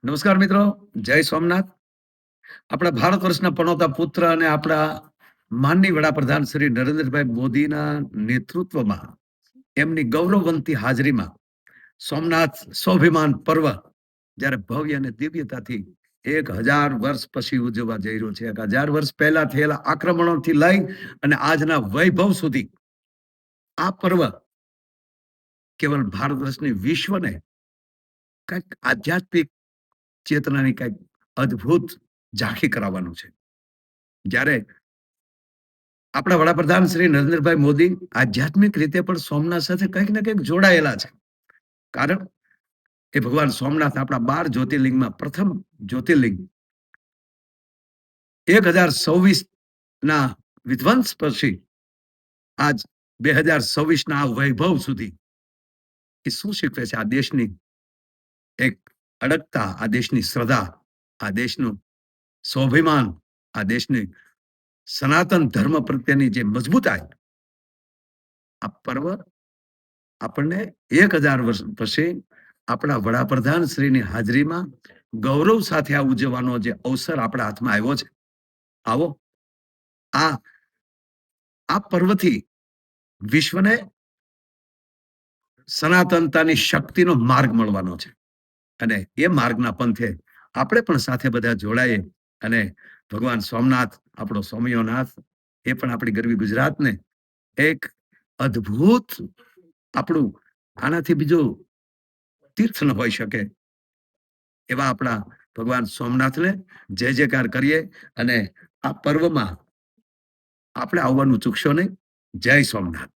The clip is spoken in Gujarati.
નમસ્કાર મિત્રો, જય સોમનાથ. આપણા ભારત વર્ષના પનોતા પુત્ર અને આપણા માનનીય વડાપ્રધાન શ્રી નરેન્દ્રભાઈ મોદીના નેતૃત્વમાં એમની ગૌરવવંતી હાજરીમાં સોમનાથ સ્વાભિમાન પર્વ જ્યારે ભવ્ય અને દિવ્યતાથી 1000 વર્ષ પછી ઉજવવા જઈ રહ્યો છે. 1000 વર્ષ પહેલા થયેલા આક્રમણોથી લઈ અને આજના વૈભવ સુધી આ પર્વ કેવલ ભારત વર્ષની વિશ્વને કંઈક આધ્યાત્મિક ચેતનાની કંઈક અદ્ભુત ઝાંખી કરાવવાનું છે. જ્યારે આપણા વડાપ્રધાન શ્રી નરેન્દ્રભાઈ મોદી આધ્યાત્મિક રીતે પણ સોમનાથ સાથે કંઈક ને કંઈક જોડાયેલા છે. કારણ એ ભગવાન સોમનાથ આપણા 12 જ્યોતિર્લિંગમાં પ્રથમ જ્યોતિર્લિંગ 1026 ના વિધ્વંસ પછી આજ 2026 ના વૈભવ સુધી એ શું શીખવે છે? આ દેશની એક અડગતા, આ દેશની શ્રદ્ધા, આ દેશનું સ્વાભિમાન, આ દેશની સનાતન ધર્મ પ્રત્યેની જે મજબૂતાઈ, આ પર્વ આપણને 1000 વર્ષ પછી આપણા વડાપ્રધાન શ્રીની હાજરીમાં ગૌરવ સાથે આ ઉજવવાનો જે અવસર આપણા હાથમાં આવ્યો છે. આવો આ પર્વથી વિશ્વને સનાતનતાની શક્તિનો માર્ગ મળવાનો છે અને એ માર્ગના પંથે આપણે પણ સાથે બધા જોડાઈએ અને ભગવાન સોમનાથ, આપણો સોમયોનાથ, એ પણ આપણી ગરવી ગુજરાતને એક અદ્ભુત, આપણું આનાથી બીજું તીર્થ ન હોઈ શકે એવા આપણા ભગવાન સોમનાથને જય જયકાર કરીએ અને આ પર્વમાં આપણે આવવાનું ચૂકશો નહીં. જય સોમનાથ.